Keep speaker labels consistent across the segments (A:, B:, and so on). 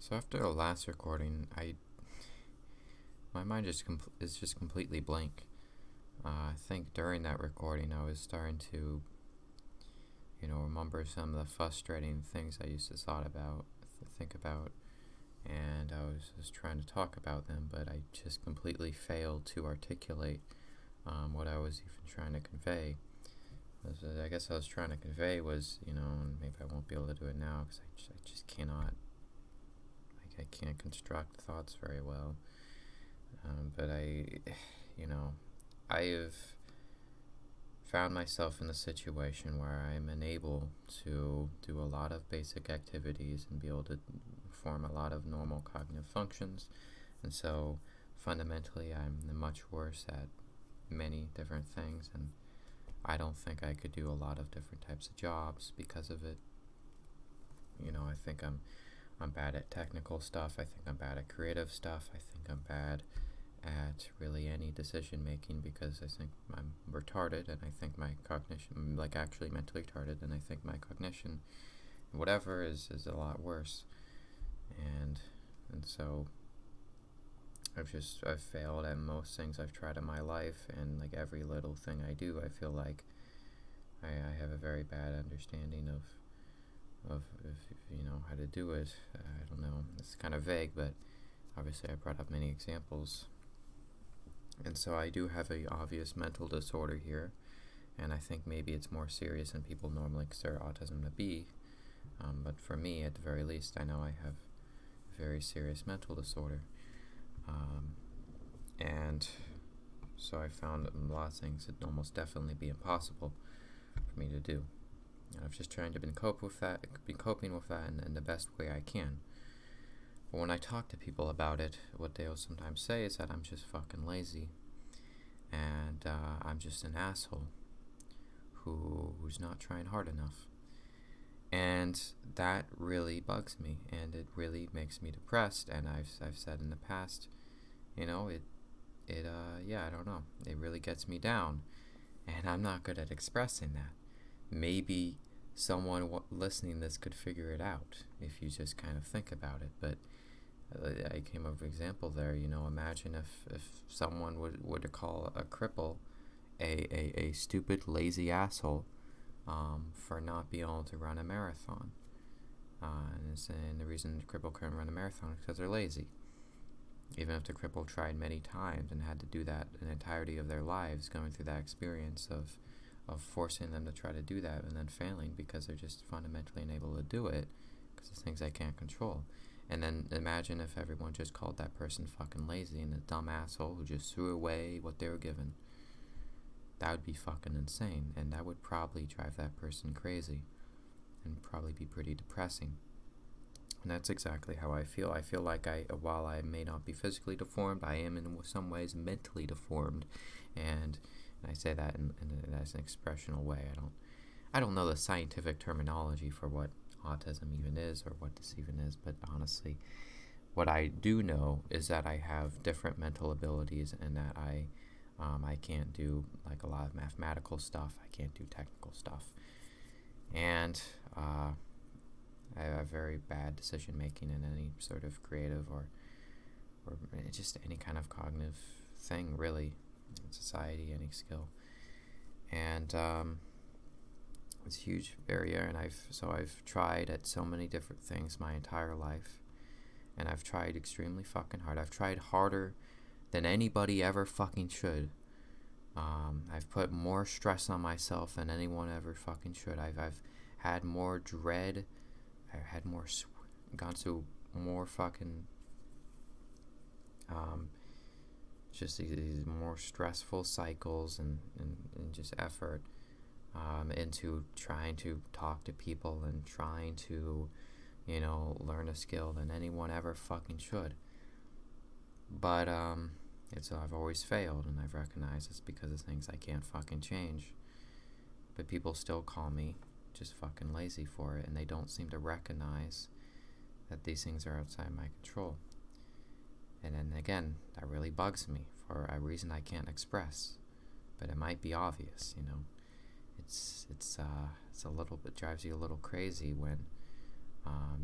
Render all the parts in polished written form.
A: So after the last recording, my mind is just completely blank. I think during that recording, I was starting to, remember some of the frustrating things I used to think about, and I was just trying to talk about them, but I just completely failed to articulate what I was even trying to convey. I guess I was trying to convey was, and maybe I won't be able to do it now because I just cannot. I can't construct thoughts very well. But I've found myself in a situation where I'm unable to do a lot of basic activities and be able to perform a lot of normal cognitive functions. And so fundamentally, I'm much worse at many different things, and I don't think I could do a lot of different types of jobs because of it. I think I'm bad at technical stuff. I think I'm bad at creative stuff. I think I'm bad at really any decision making because I think I'm retarded, and I think my cognition, like actually mentally retarded, and I think my cognition, whatever, is a lot worse. And so I've failed at most things I've tried in my life, and like every little thing I do, I feel like I have a very bad understanding of how to do it. I don't know. It's kind of vague, but obviously I brought up many examples. And so I do have a obvious mental disorder here, and I think maybe it's more serious than people normally consider autism to be. But for me, at the very least, I know I have a very serious mental disorder. And so I found a lot of things would almost definitely be impossible for me to do. And I've just been coping with that in the best way I can. But when I talk to people about it, what they'll sometimes say is that I'm just fucking lazy, and I'm just an asshole who's not trying hard enough. And that really bugs me, and it really makes me depressed. And I've said in the past, I don't know, it really gets me down, and I'm not good at expressing that. Maybe someone listening to this could figure it out if you just kind of think about it. But I came up with an example there. Imagine if someone were to call a cripple a stupid, lazy asshole for not being able to run a marathon. And the reason the cripple couldn't run a marathon is because they're lazy. Even if the cripple tried many times and had to do that an entirety of their lives, going through that experience of forcing them to try to do that and then failing because they're just fundamentally unable to do it because it's things they can't control. And then imagine if everyone just called that person fucking lazy and a dumb asshole who just threw away what they were given. That would be fucking insane, and that would probably drive that person crazy and probably be pretty depressing. And that's exactly how I feel. I feel like while I may not be physically deformed, I am in some ways mentally deformed, and I say that as an expressional way. I don't know the scientific terminology for what autism even is or what this even is, but honestly, what I do know is that I have different mental abilities, and that I can't do like a lot of mathematical stuff. I can't do technical stuff, and I have very bad decision making in any sort of creative or just any kind of cognitive thing, really, in society, any skill. And it's a huge area, and I've tried at so many different things my entire life, and I've tried extremely fucking hard. I've tried harder than anybody ever fucking should. I've put more stress on myself than anyone ever fucking should. I've had more dread. I've had gone through more fucking just these more stressful cycles and just effort into trying to talk to people and trying to learn a skill than anyone ever fucking should. But I've always failed, and I've recognized it's because of things I can't fucking change. But people still call me just fucking lazy for it, and they don't seem to recognize that these things are outside my control. And then again, that really bugs me for a reason I can't express, but it might be obvious. It's a little bit drives you a little crazy when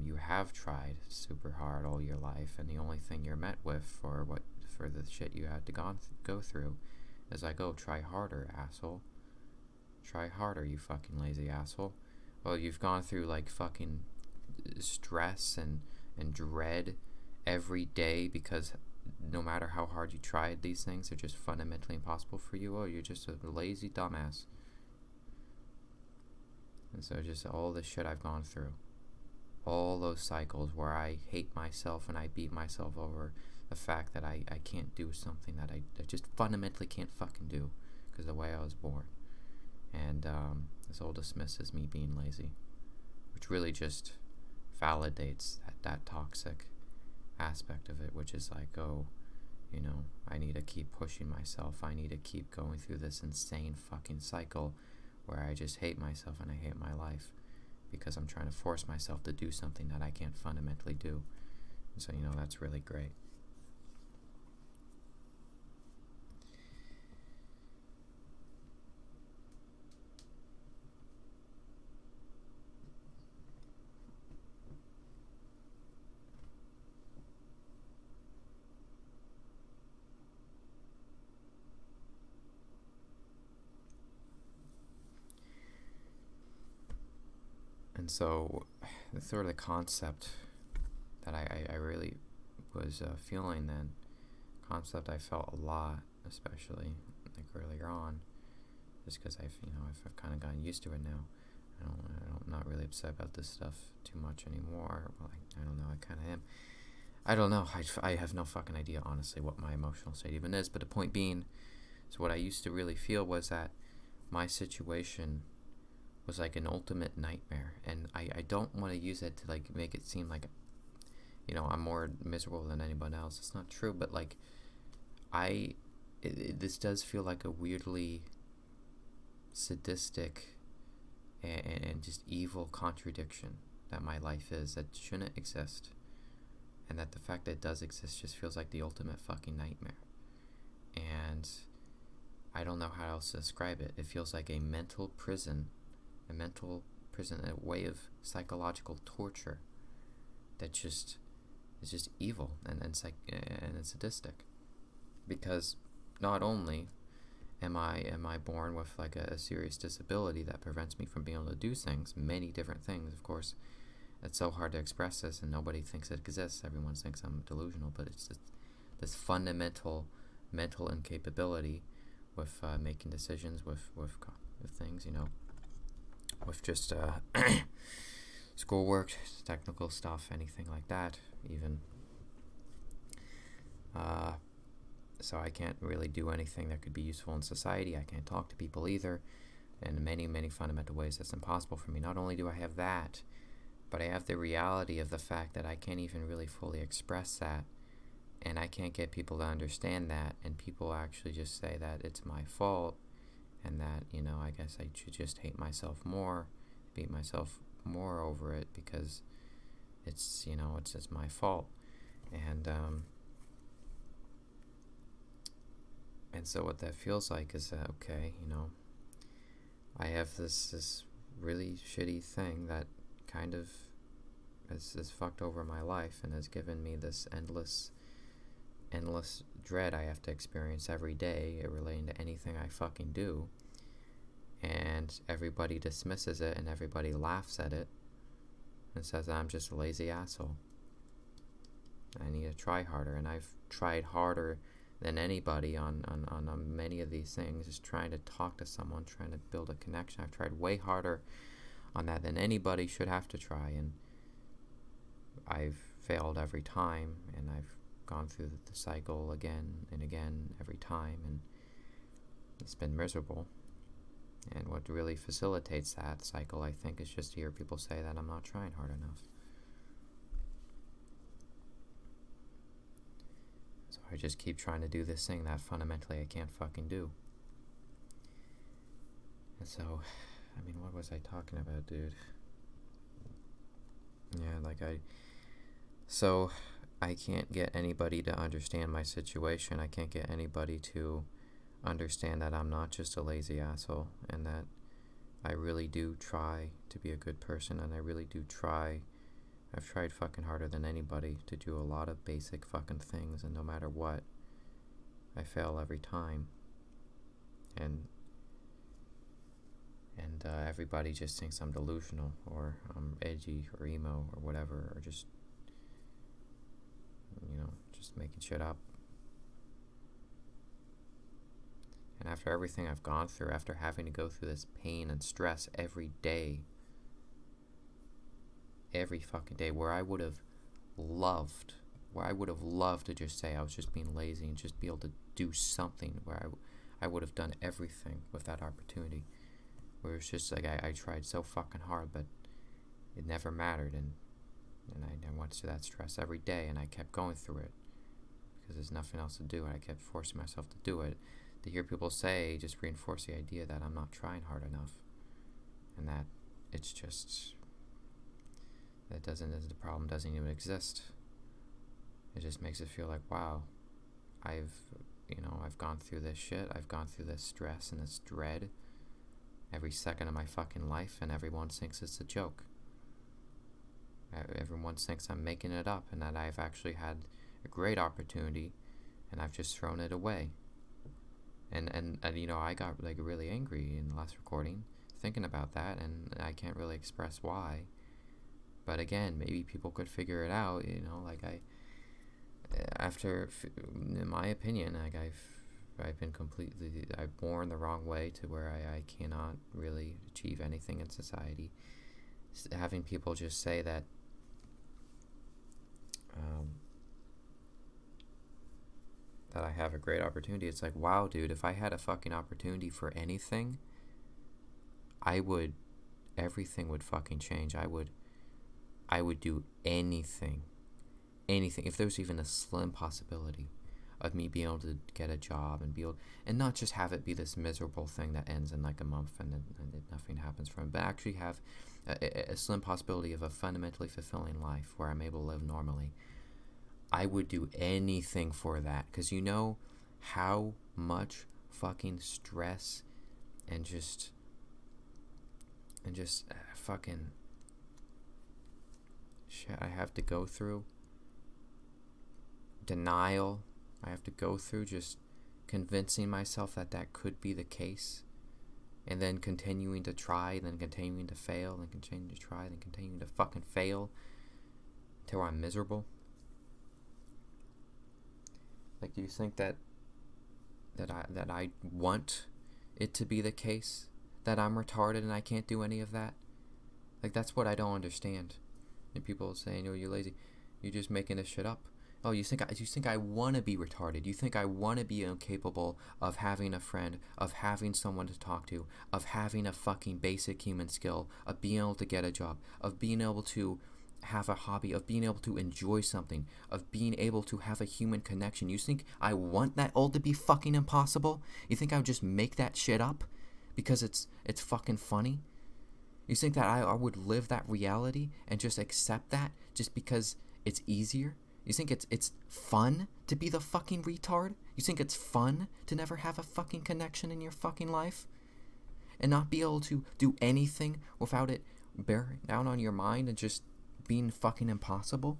A: You have tried super hard all your life, and the only thing you're met with for the shit you had to go through is try harder, asshole. Try harder, you fucking lazy asshole. Well, you've gone through like fucking stress and dread every day because no matter how hard you tried, these things are just fundamentally impossible for you. Oh, you're just a lazy dumbass. And so just all the shit I've gone through, all those cycles where I hate myself and I beat myself over the fact that I can't do something that I just fundamentally can't fucking do because of the way I was born. And this all dismisses me being lazy, which really just validates that toxic aspect of it, which is like, oh, I need to keep pushing myself. I need to keep going through this insane fucking cycle where I just hate myself and I hate my life because I'm trying to force myself to do something that I can't fundamentally do. And so, that's really great. And so, the concept that I really was feeling then, concept I felt a lot, especially like earlier on, just because I've kind of gotten used to it now. I'm not really upset about this stuff too much anymore. Well, I don't know, I kind of am. I don't know, I have no fucking idea, honestly, what my emotional state even is, but the point being, so what I used to really feel was that my situation was like an ultimate nightmare, and I don't want to use it to like make it seem like I'm more miserable than anyone else. It's not true, but like this does feel like a weirdly sadistic and just evil contradiction that my life is, that shouldn't exist, and that the fact that it does exist just feels like the ultimate fucking nightmare. And I don't know how else to describe it. It feels like a mental prison, a way of psychological torture that just is just evil and sadistic. Because not only am I born with like a serious disability that prevents me from being able to do things, many different things, of course. It's so hard to express this, and nobody thinks it exists. Everyone thinks I'm delusional, but it's just this fundamental mental incapability with making decisions, with things, with just schoolwork, technical stuff, anything like that, even. So I can't really do anything that could be useful in society. I can't talk to people either. In many, many fundamental ways, that's impossible for me. Not only do I have that, but I have the reality of the fact that I can't even really fully express that, and I can't get people to understand that, and people actually just say that it's my fault, and that, I guess I should just hate myself more, beat myself more over it, because it's, it's just my fault. And so what that feels like is that, okay, I have this really shitty thing that kind of has fucked over my life and has given me this endless dread I have to experience every day relating to anything I fucking do. And everybody dismisses it and everybody laughs at it and says I'm just a lazy asshole. I need to try harder, and I've tried harder than anybody on many of these things, just trying to talk to someone, trying to build a connection. I've tried way harder on that than anybody should have to try, and I've failed every time, and I've gone through the cycle again and again every time, and it's been miserable. And what really facilitates that cycle, I think, is just to hear people say that I'm not trying hard enough. So I just keep trying to do this thing that fundamentally I can't fucking do. And so, what was I talking about, dude? Yeah, so I can't get anybody to understand my situation. I can't get anybody to understand that I'm not just a lazy asshole, and that I really do try to be a good person, and I really do try I've tried fucking harder than anybody to do a lot of basic fucking things, and no matter what, I fail every time. And everybody just thinks I'm delusional, or I'm edgy, or emo, or whatever, or just, just making shit up. And after everything I've gone through, after having to go through this pain and stress every day, every fucking day, where I would have loved to just say I was just being lazy and just be able to do something, where I would have done everything with that opportunity, where it's just like I tried so fucking hard, but it never mattered, and I went through that stress every day, and I kept going through it because there's nothing else to do, and I kept forcing myself to do it. To hear people say just reinforce the idea that I'm not trying hard enough, and that it's just the problem doesn't even exist. It just makes it feel like, wow, I've gone through this shit, I've gone through this stress and this dread every second of my fucking life, and everyone thinks it's a joke. Everyone thinks I'm making it up, and that I've actually had a great opportunity, and I've just thrown it away. And I got really angry in the last recording thinking about that, and I can't really express why. But again, maybe people could figure it out, in my opinion, I've born the wrong way to where I cannot really achieve anything in society. Having people just say that, that I have a great opportunity, it's like, wow, dude, if I had a fucking opportunity for anything, everything would fucking change. I would do anything, if there's even a slim possibility of me being able to get a job and not just have it be this miserable thing that ends in like a month and nothing happens from it, but actually have a slim possibility of a fundamentally fulfilling life where I'm able to live normally. I would do anything for that, because you know how much fucking stress and just fucking shit I have to go through, denial I have to go through, just convincing myself that could be the case, and then continuing to try, then continuing to fail, then continuing to try, then continuing to fucking fail until I'm miserable. Like, do you think that I want it to be the case that I'm retarded and I can't do any of that? Like, that's what I don't understand. And people saying, "Oh, you're lazy. You're just making this shit up." Oh, you think I want to be retarded? You think I want to be incapable of having a friend, of having someone to talk to, of having a fucking basic human skill, of being able to get a job, of being able to have a hobby, of being able to enjoy something, of being able to have a human connection? You think I want that all to be fucking impossible? You think I would just make that shit up because it's fucking funny? You think that I would live that reality and just accept that just because it's easier? You think it's fun to be the fucking retard? You think it's fun to never have a fucking connection in your fucking life? And not be able to do anything without it bearing down on your mind and just being fucking impossible?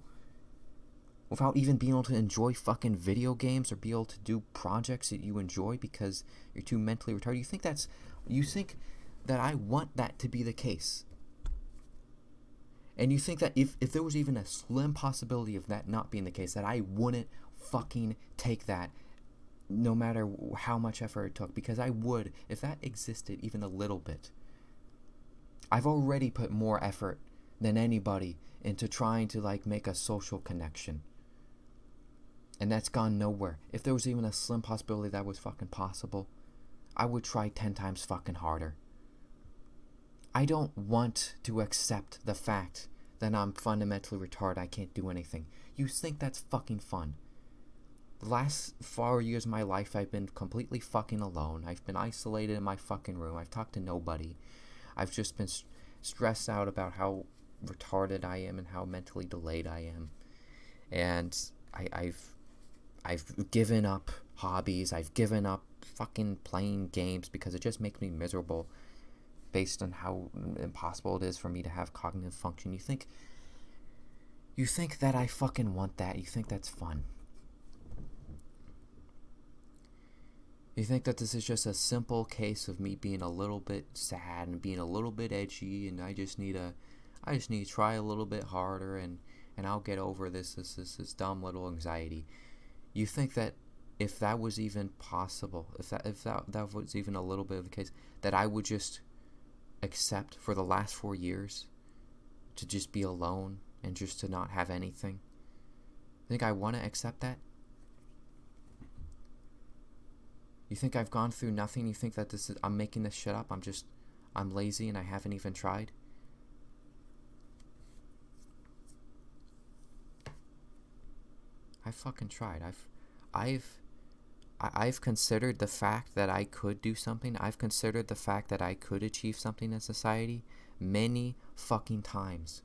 A: Without even being able to enjoy fucking video games or be able to do projects that you enjoy because you're too mentally retarded? You think that I want that to be the case? And you think that if there was even a slim possibility of that not being the case, that I wouldn't fucking take that no matter how much effort it took? Because I would, if that existed even a little bit. I've already put more effort than anybody into trying to make a social connection, and that's gone nowhere. If there was even a slim possibility that was fucking possible, I would try 10 times fucking harder. I don't want to accept the fact that I'm fundamentally retarded, I can't do anything. You think that's fucking fun? The last 4 years of my life, I've been completely fucking alone. I've been isolated in my fucking room. I've talked to nobody. I've just been stressed out about how retarded I am and how mentally delayed I am. And I've given up hobbies. I've given up fucking playing games because it just makes me miserable based on how impossible it is for me to have cognitive function. You think You think that I fucking want that. You think that's fun. You think that this is just a simple case of me being a little bit sad and being a little bit edgy, and I just need to try a little bit harder, and I'll get over this dumb little anxiety. You think that if that was even possible, if that was even a little bit of the case, that I would just accept for the last 4 years to just be alone and just to not have anything? You think I want to accept that? You think I've gone through nothing? You think that I'm making this shit up? I'm lazy and I haven't even tried? I fucking tried. I've considered the fact that I could do something. I've considered the fact that I could achieve something in society many fucking times.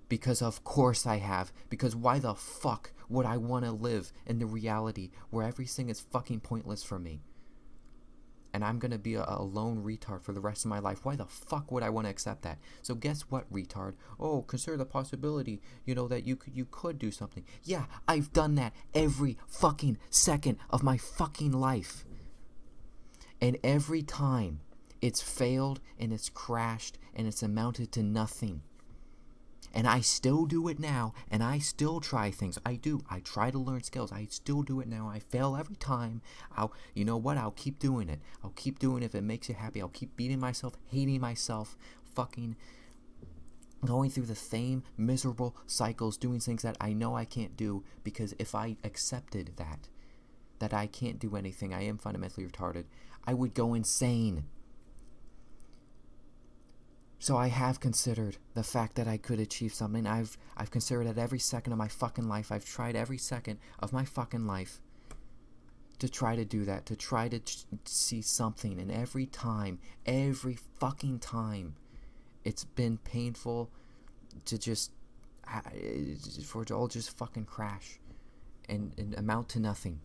A: Because of course I have. Because why the fuck would I want to live in the reality where everything is fucking pointless for me? And I'm going to be a lone retard for the rest of my life. Why the fuck would I want to accept that? So guess what, retard? Oh, consider the possibility, that you could do something. Yeah, I've done that every fucking second of my fucking life. And every time it's failed and it's crashed and it's amounted to nothing. And I still do it now, and I still try things. I do. I try to learn skills. I still do it now. I fail every time. You know what? I'll keep doing it. I'll keep doing it if it makes you happy. I'll keep beating myself, hating myself, fucking going through the same miserable cycles, doing things that I know I can't do, because if I accepted that I can't do anything, I am fundamentally retarded, I would go insane. So I have considered the fact that I could achieve something. I've considered it every second of my fucking life. I've tried every second of my fucking life to try to do that, to try to see something. And every fucking time, it's been painful for it to all just fucking crash and amount to nothing.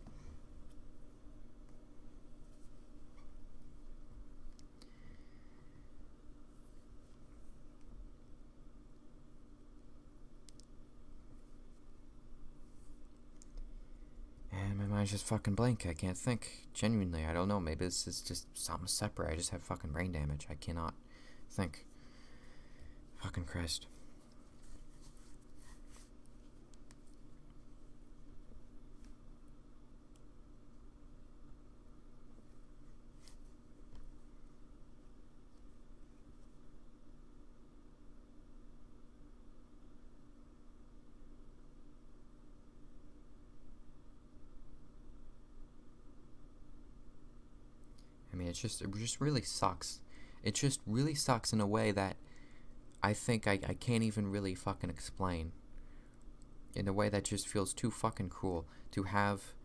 A: And my mind's just fucking blank. I can't think. Genuinely, I don't know. Maybe this is just something separate. I just have fucking brain damage. I cannot think. Fucking Christ. I mean, it just really sucks. It just really sucks in a way that I think I can't even really fucking explain. In a way that just feels too fucking cruel to have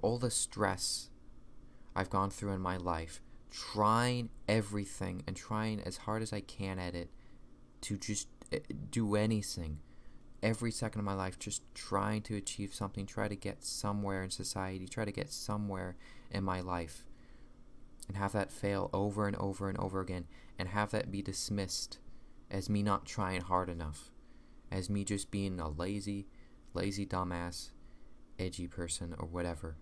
A: all the stress I've gone through in my life, trying everything and trying as hard as I can at it to just do anything. Every second of my life, just trying to achieve something, try to get somewhere in society, try to get somewhere in my life. And have that fail over and over and over again, and have that be dismissed as me not trying hard enough, as me just being a lazy dumbass, edgy person or whatever.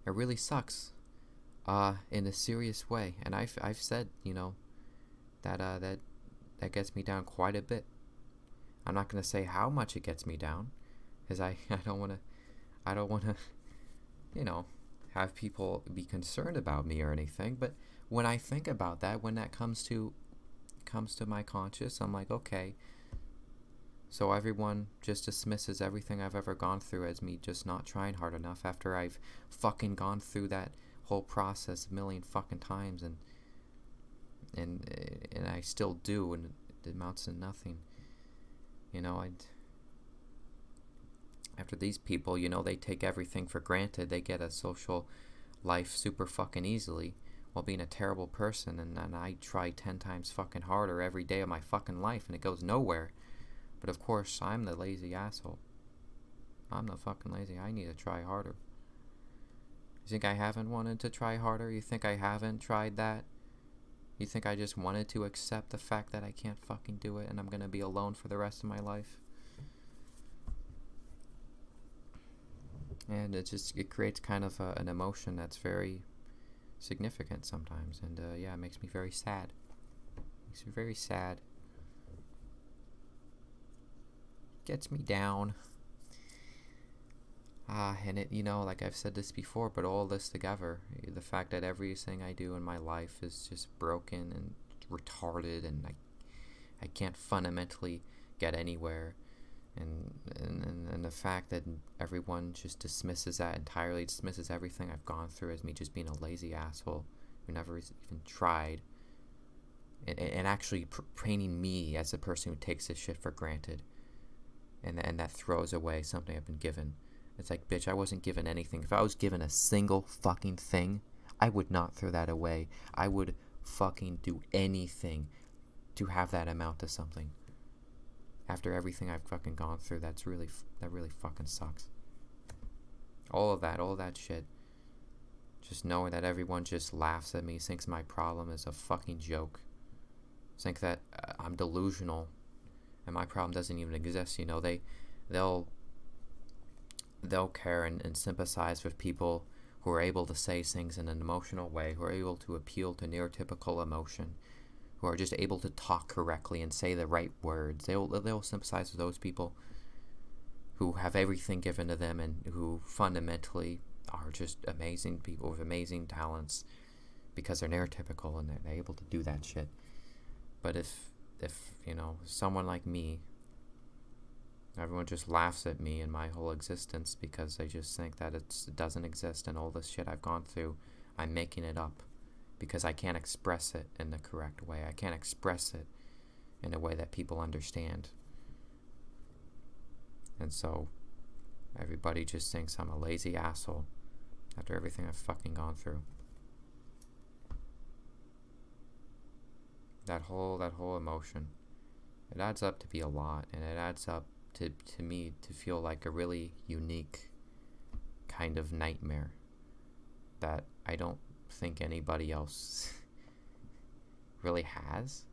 A: It really sucks, in a serious way, and I've said, that gets me down quite a bit. I'm not gonna say how much it gets me down, because I don't wanna, have people be concerned about me or anything, but when I think about that, when that comes to my conscious, I'm like, okay, so everyone just dismisses everything I've ever gone through as me just not trying hard enough after I've fucking gone through that whole process a million fucking times, and I still do, and it amounts to nothing. After these people, they take everything for granted. They get a social life super fucking easily while being a terrible person, and I try 10 times fucking harder every day of my fucking life, and it goes nowhere. But of course, I'm the lazy asshole. I'm the fucking lazy. I need to try harder. You think I haven't wanted to try harder? You think I haven't tried that? You think I just wanted to accept the fact that I can't fucking do it and I'm gonna be alone for the rest of my life? And it creates kind of an emotion that's very significant sometimes, and yeah, it makes me very sad. Makes me very sad. Gets me down. And it, like I've said this before, but all this together, the fact that everything I do in my life is just broken and retarded, and I can't fundamentally get anywhere, and the fact that everyone just dismisses that entirely, dismisses everything I've gone through as me just being a lazy asshole who never even tried, and actually painting me as a person who takes this shit for granted, and that throws away something I've been given. It's like, bitch, I wasn't given anything. If I was given a single fucking thing, I would not throw that away. I would fucking do anything to have that amount of something. After everything I've fucking gone through, that really fucking sucks. All of that shit. Just knowing that everyone just laughs at me, thinks my problem is a fucking joke. Think that I'm delusional and my problem doesn't even exist. They'll care and sympathize with people who are able to say things in an emotional way, who are able to appeal to neurotypical emotion, who are just able to talk correctly and say the right words. They'll sympathize with those people who have everything given to them and who fundamentally are just amazing people with amazing talents because they're neurotypical and they're able to do that shit. But if someone like me, everyone just laughs at me and my whole existence because they just think that it doesn't exist, and all this shit I've gone through, I'm making it up because I can't express it in the correct way. I can't express it in a way that people understand. And so everybody just thinks I'm a lazy asshole after everything I've fucking gone through. That whole emotion, it adds up to be a lot, and it adds up to me to feel like a really unique kind of nightmare that I don't think anybody else really has.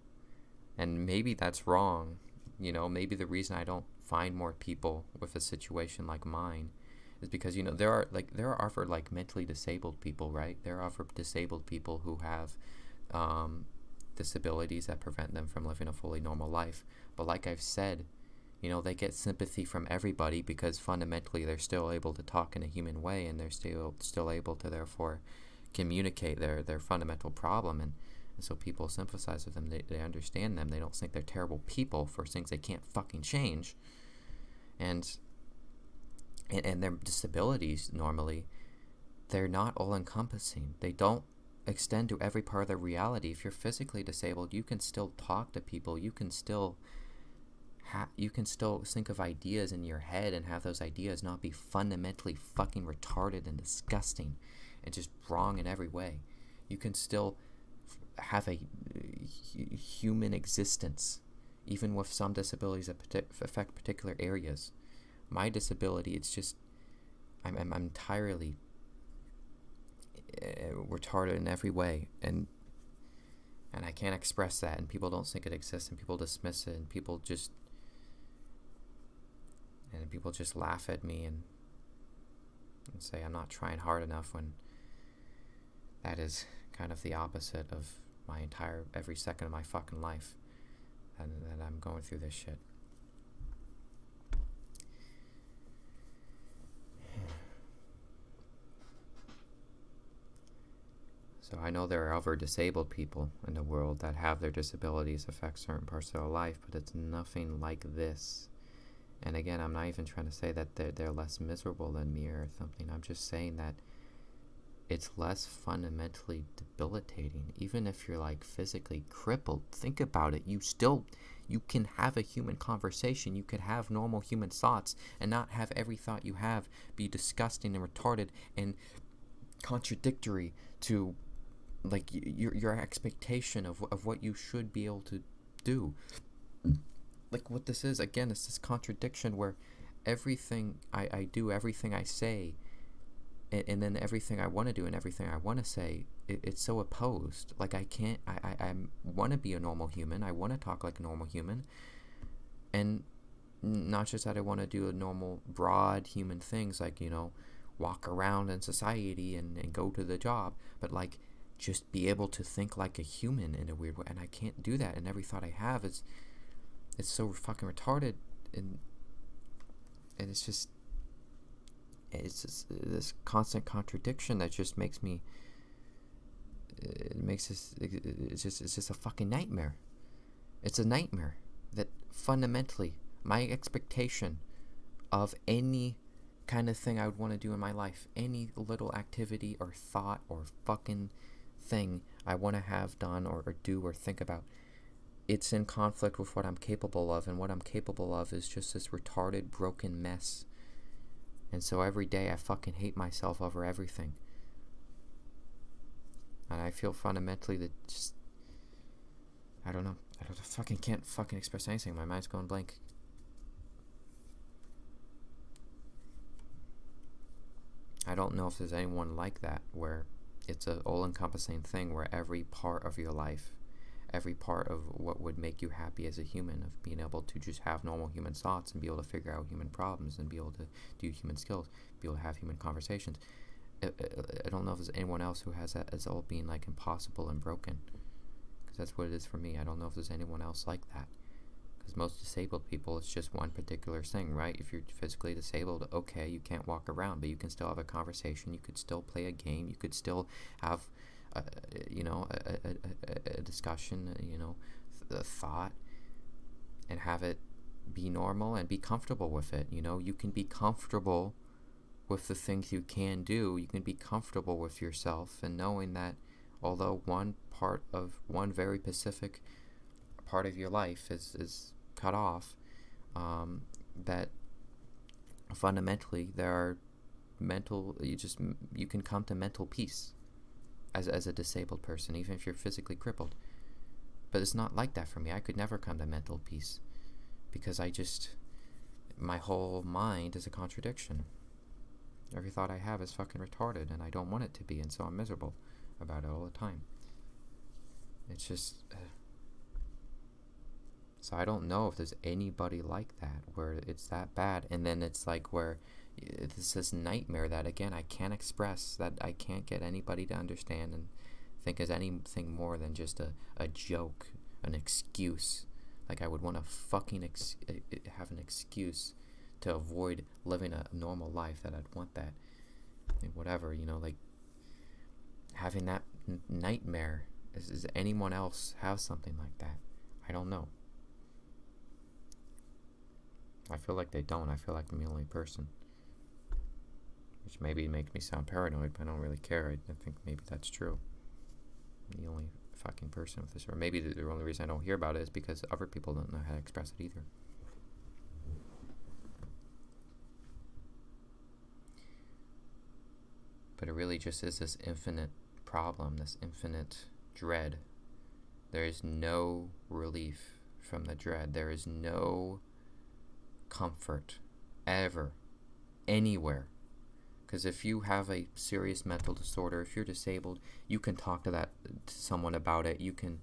A: And maybe that's wrong. Maybe the reason I don't find more people with a situation like mine is because there are for mentally disabled people, right? There are for disabled people who have disabilities that prevent them from living a fully normal life. But like I've said, they get sympathy from everybody because fundamentally they're still able to talk in a human way, and they're still able to therefore communicate their fundamental problem, and so people sympathize with them. They understand them. They don't think they're terrible people for things they can't fucking change, and their disabilities normally, they're not all encompassing. They don't extend to every part of their reality. If you're physically disabled, you can still talk to people. You can still think of ideas in your head and have those ideas not be fundamentally fucking retarded and disgusting and just wrong in every way. You can still have a human existence, even with some disabilities that affect particular areas. My disability, it's just, I'm entirely retarded in every way, and I can't express that, and people don't think it exists, and people dismiss it, and people just laugh at me and say I'm not trying hard enough, when that is kind of the opposite of every second of my fucking life, and that I'm going through this shit. So I know there are other disabled people in the world that have their disabilities affect certain parts of their life, but it's nothing like this. And again, I'm not even trying to say that they're less miserable than me or something. I'm just saying that it's less fundamentally debilitating. Even if you're physically crippled, think about it. You can have a human conversation. You could have normal human thoughts and not have every thought you have be disgusting and retarded and contradictory to your expectation of what you should be able to do. What this is, again, it's this contradiction where everything I do, everything I say, and then everything I want to do and everything I want to say it's so opposed. Like I can't, I want to be a normal human. I want to talk like a normal human. And not just that I want to do a normal, broad human things like, walk around in society and go to the job, but like just be able to think like a human in a weird way. And I can't do that. And every thought I have it's so fucking retarded. And it's just this constant contradiction that just makes me, it's just a fucking nightmare. It's a nightmare that fundamentally my expectation of any kind of thing I would want to do in my life, any little activity or thought or fucking thing I want to have done or do or think about, it's in conflict with what I'm capable of, and what I'm capable of is just this retarded, broken mess. And so every day I fucking hate myself over everything. And I feel fundamentally that just, I don't know. Can't fucking express anything. My mind's going blank. I don't know if there's anyone like that, where it's a all-encompassing thing where every part of your life, every part of what would make you happy as a human, of being able to just have normal human thoughts and be able to figure out human problems and be able to do human skills, be able to have human conversations. I don't know if there's anyone else who has that as all being like impossible and broken, because that's what it is for me. I don't know if there's anyone else like that, because most disabled people, it's just one particular thing, right? If you're physically disabled, okay, you can't walk around, but you can still have a conversation, you could still play a game, you could still have a discussion, a thought, and have it be normal and be comfortable with it. You can be comfortable with the things you can do. You can be comfortable with yourself and knowing that although one very specific part of your life is cut off, that fundamentally there are you can come to mental peace as a disabled person, even if you're physically crippled. But it's not like that for me. I could never come to mental peace, because my whole mind is a contradiction. Every thought I have is fucking retarded, and I don't want it to be, and so I'm miserable about it all the time. It's just... So I don't know if there's anybody like that, where it's that bad, and then it's like where it's this nightmare that, again, I can't express, that I can't get anybody to understand and think is anything more than just a joke, an excuse. Like I would want to fucking have an excuse to avoid living a normal life, that I'd want that, and whatever, like having that nightmare. Does anyone else have something like that? I don't know. I feel like they don't. I feel like I'm the only person, which maybe makes me sound paranoid, but I don't really care. I think maybe that's true. I'm the only fucking person with this, or maybe the only reason I don't hear about it is because other people don't know how to express it either. But it really just is this infinite problem, this infinite dread. There is no relief from the dread. There is no comfort ever, anywhere. Because if you have a serious mental disorder, if you're disabled, you can talk to someone about it. You can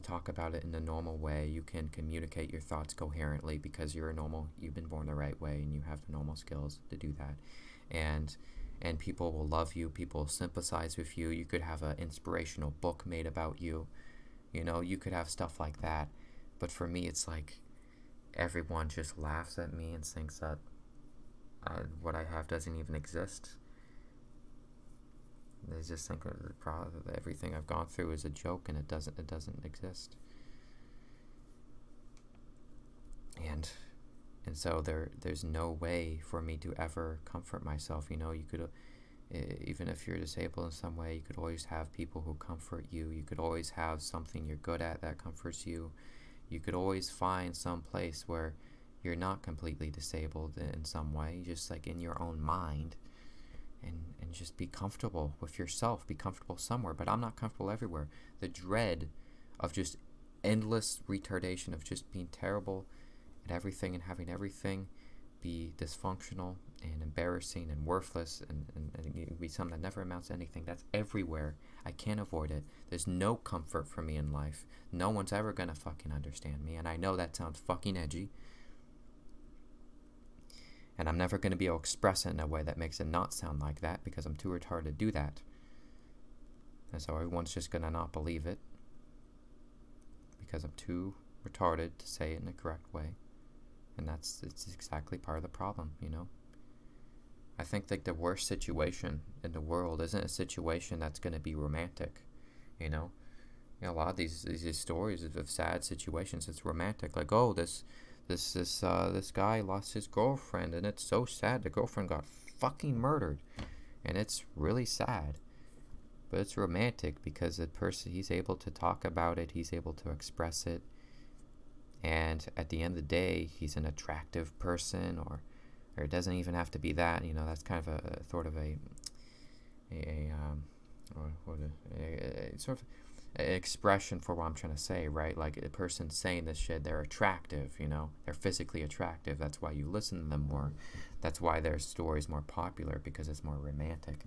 A: talk about it in a normal way. You can communicate your thoughts coherently because you've been born the right way, and you have the normal skills to do that. And people will love you. People will sympathize with you. You could have an inspirational book made about you. You could have stuff like that. But for me, it's like everyone just laughs at me and thinks that what I have doesn't even exist. They just think that everything I've gone through is a joke, and it doesn't exist. And so there's no way for me to ever comfort myself. You could, even if you're disabled in some way, you could always have people who comfort you. You could always have something you're good at that comforts you. You could always find some place where you're not completely disabled in some way, just like in your own mind, and just be comfortable with yourself, be comfortable somewhere. But I'm not comfortable everywhere. The dread of just endless retardation, of just being terrible at everything and having everything be dysfunctional, and embarrassing and worthless, and it can be something that never amounts to anything. That's everywhere. I can't avoid it. There's no comfort for me in life. No one's ever gonna fucking understand me, and I know that sounds fucking edgy, and I'm never gonna be able to express it in a way that makes it not sound like that, because I'm too retarded to do that. And so everyone's just gonna not believe it, because I'm too retarded to say it in the correct way. And it's exactly part of the problem, you know? I think like the worst situation in the world isn't a situation that's going to be romantic, you know? A lot of these stories of sad situations, it's romantic. Like, oh, this guy lost his girlfriend, and it's so sad. The girlfriend got fucking murdered, and it's really sad. But it's romantic because the person, he's able to talk about it, he's able to express it, and at the end of the day, he's an attractive person, or it doesn't even have to be that. You know, that's kind of a sort of a sort of an expression for what I'm trying to say, right? Like, a person saying this shit, they're attractive, you know, they're physically attractive. That's why you listen to them more. That's why their story's more popular, because it's more romantic.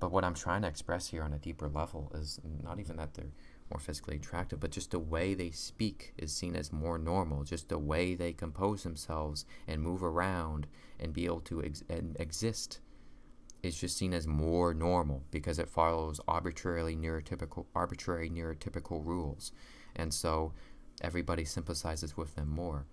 A: But what I'm trying to express here on a deeper level is not even that they're more physically attractive, but just the way they speak is seen as more normal. Just the way they compose themselves and move around and be able to exist is just seen as more normal, because it follows arbitrary neurotypical rules. And so everybody sympathizes with them more.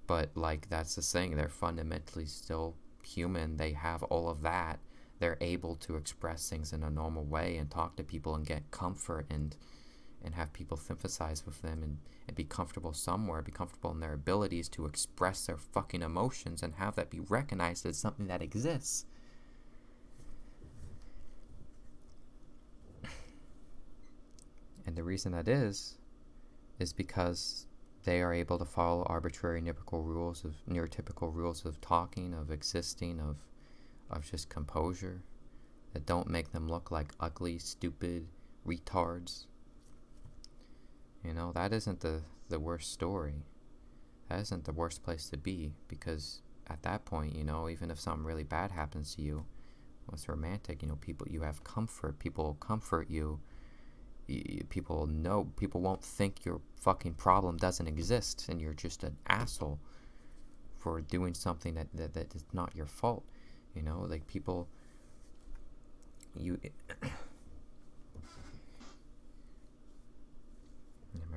A: But like, that's the thing, they're fundamentally still human. They have all of that. They're able to express things in a normal way and talk to people and get comfort and have people sympathize with them and be comfortable somewhere, be comfortable in their abilities to express their fucking emotions and have that be recognized as something that exists. And the reason that is because they are able to follow arbitrary neurotypical rules of talking, of existing, of just composure, that don't make them look like ugly, stupid retards. You know, that isn't the worst story. That isn't the worst place to be, because at that point, you know, even if something really bad happens to you, well, it's romantic, you know, you have comfort, people will comfort you, people won't think your fucking problem doesn't exist and you're just an asshole for doing something that is not your fault. You know, like, people, my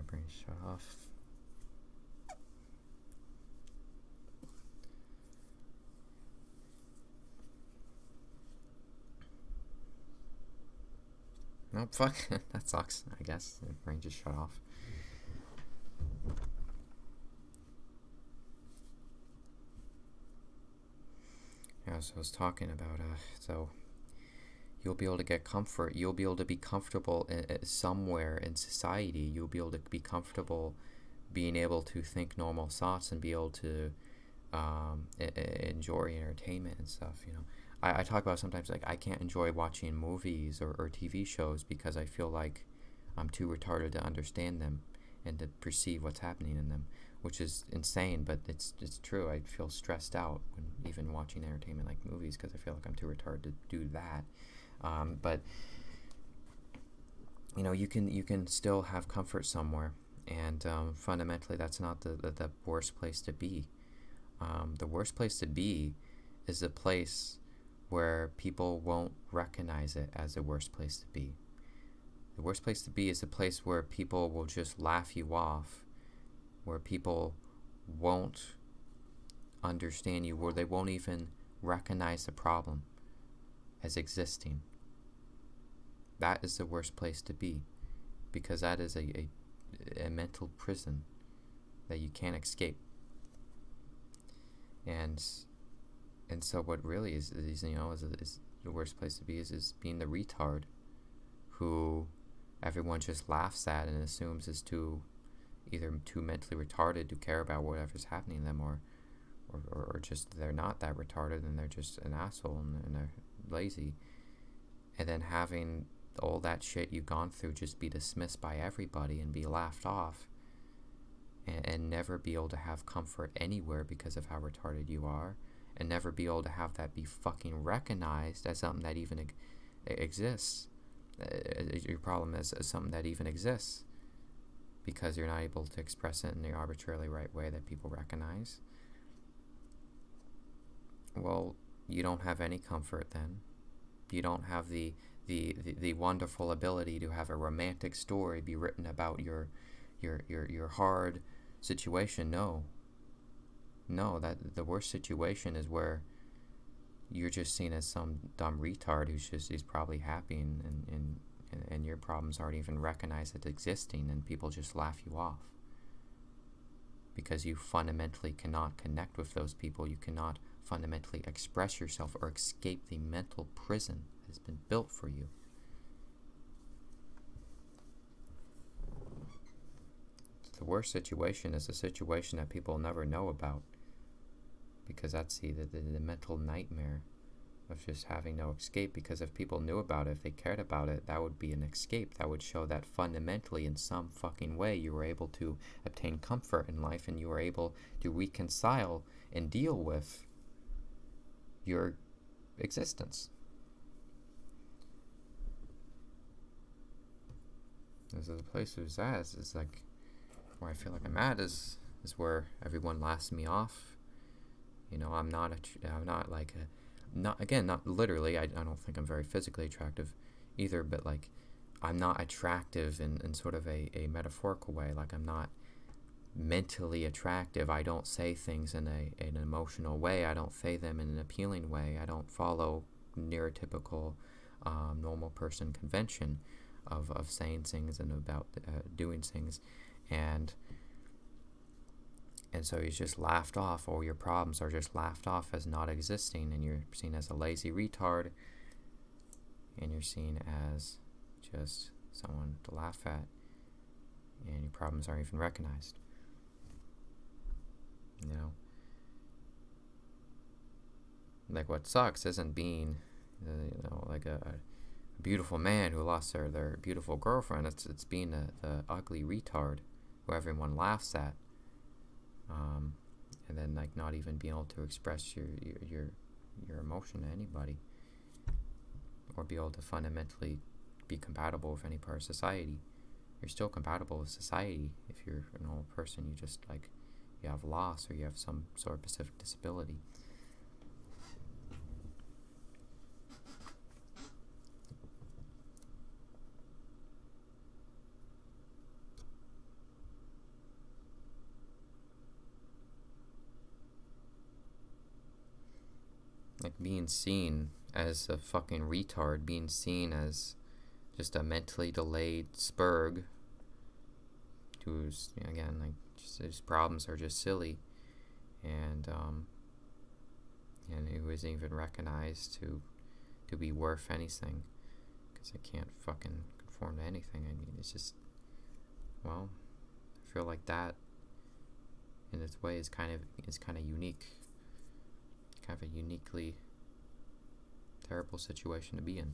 A: brain shut off. No, fuck, that sucks, I guess. My brain just shut off. Yeah, so I was talking about, so you'll be able to get comfort. You'll be able to be comfortable somewhere in society. You'll be able to be comfortable being able to think normal thoughts and be able to enjoy entertainment and stuff, you know. I talk about sometimes, like, I can't enjoy watching movies or TV shows because I feel like I'm too retarded to understand them and to perceive what's happening in them, which is insane, but it's true. I feel stressed out when even watching entertainment like movies, because I feel like I'm too retarded to do that. But you know, you can still have comfort somewhere, and fundamentally, that's not the worst place to be. The worst place to be is a place where people won't recognize it as the worst place to be. The worst place to be is a place where people will just laugh you off, where people won't understand you, where they won't even recognize the problem as existing. That is the worst place to be, because that is a mental prison that you can't escape. And so what really is you know, is the worst place to be is being the retard who everyone just laughs at and assumes is either too mentally retarded to care about whatever's happening to them, or just they're not that retarded and they're just an asshole and they're lazy. And then having all that shit you've gone through just be dismissed by everybody and be laughed off, and never be able to have comfort anywhere because of how retarded you are, and never be able to have that be fucking recognized as something that even exists. Your problem is something that even exists because you're not able to express it in the arbitrarily right way that people recognize. Well, you don't have any comfort then. You don't have the wonderful ability to have a romantic story be written about your hard situation. No, that the worst situation is where you're just seen as some dumb retard he's probably happy, and your problems aren't even recognized as existing, and people just laugh you off because you fundamentally cannot connect with those people. You cannot fundamentally express yourself or escape the mental prison that has been built for you. The worst situation is a situation that people never know about, because that's the mental nightmare of just having no escape. Because if people knew about it, if they cared about it, that would be an escape. That would show that fundamentally in some fucking way you were able to obtain comfort in life, and you were able to reconcile and deal with your existence. This is the place who's at. It's like where I feel like I'm at is where everyone laughs me off. I'm not literally. I don't think I'm very physically attractive either, but like I'm not attractive in sort of a metaphorical way. Like I'm not mentally attractive. I don't say things in an emotional way. I don't say them in an appealing way. I don't follow neurotypical normal person convention of saying things and about doing things, and so he's just laughed off. All your problems are just laughed off as not existing, and you're seen as a lazy retard, and you're seen as just someone to laugh at, and your problems aren't even recognized. Like what sucks isn't being like a beautiful man who lost their beautiful girlfriend. It's being the ugly retard who everyone laughs at, and then like not even being able to express your emotion to anybody, or be able to fundamentally be compatible with any part of society. You're still compatible with society if you're a normal person. You just like you have loss, or you have some sort of specific disability. Like being seen as a fucking retard, being seen as just a mentally delayed spurg who's, again, like just his problems are just silly, and who isn't even recognized to be worth anything, because I can't fucking conform to anything. I mean, it's just, well, I feel like that in its way is kind of unique. Kind of a uniquely terrible situation to be in.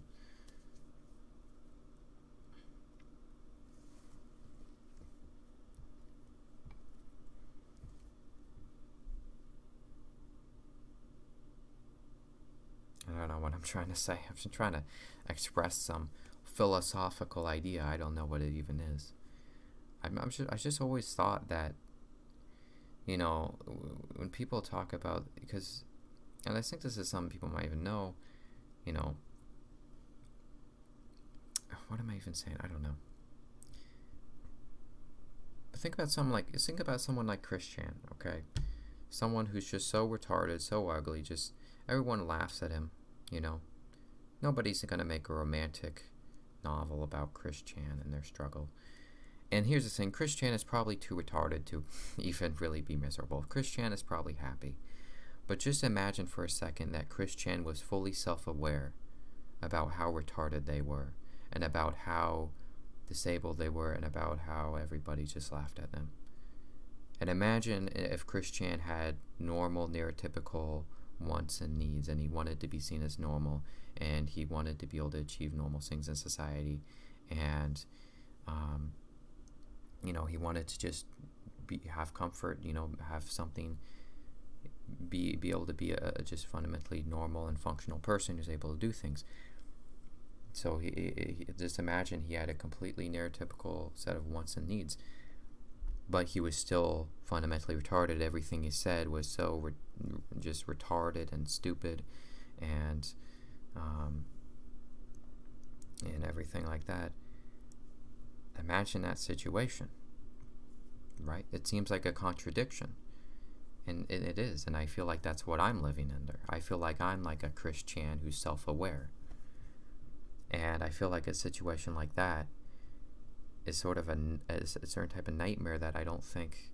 A: I don't know what I'm trying to say. I'm just trying to express some philosophical idea. I don't know what it even is. I just always thought that, when people talk about, because, and I think this is something people might even know, what am I even saying? I don't know. But think about someone like Chris Chan, okay? Someone who's just so retarded, so ugly, just everyone laughs at him, Nobody's gonna make a romantic novel about Chris Chan and their struggle. And here's the thing, Chris Chan is probably too retarded to even really be miserable. Chris Chan is probably happy. But just imagine for a second that Chris Chan was fully self-aware about how retarded they were, and about how disabled they were, and about how everybody just laughed at them. And imagine if Chris Chan had normal, neurotypical wants and needs, and he wanted to be seen as normal, and he wanted to be able to achieve normal things in society, and he wanted to just have comfort, have something, be able to be a just fundamentally normal and functional person who's able to do things. So he just imagine he had a completely neurotypical set of wants and needs, but he was still fundamentally retarded. Everything he said was so just retarded and stupid, and everything like that. Imagine that situation, right? It seems like a contradiction, and it is, and I feel like that's what I'm living under. I feel like I'm like a Chris Chan who's self-aware, and I feel like a situation like that is sort of a certain type of nightmare that I don't think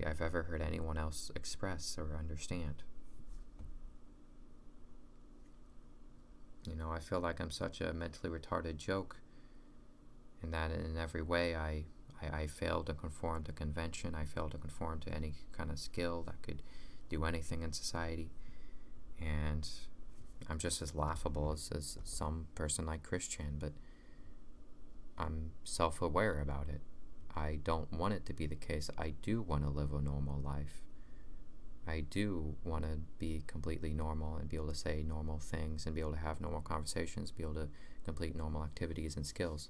A: I've ever heard anyone else express or understand. I feel like I'm such a mentally retarded joke, and that in every way I fail to conform to convention. I fail to conform to any kind of skill that could do anything in society, and I'm just as laughable as some person like Christian, but I'm self-aware about it. I don't want it to be the case. I do want to live a normal life. I do want to be completely normal and be able to say normal things and be able to have normal conversations, be able to complete normal activities and skills.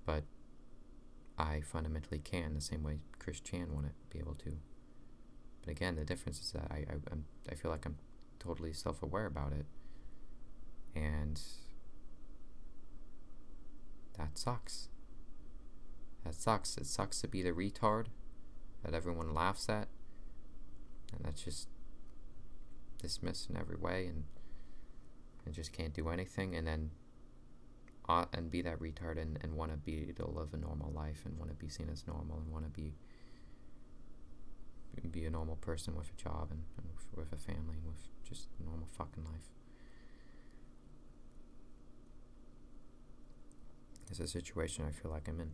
A: But I fundamentally can, the same way Chris Chan wanted to be able to. But again, the difference is that I feel like I'm totally self-aware about it, and that sucks. That sucks. It sucks to be the retard that everyone laughs at, and that's just dismissed in every way, and just can't do anything, and then and be that retard and want to be to live a normal life and want to be seen as normal and want to be a normal person with a job and with a family and with just a normal fucking life. It's a situation I feel like I'm in.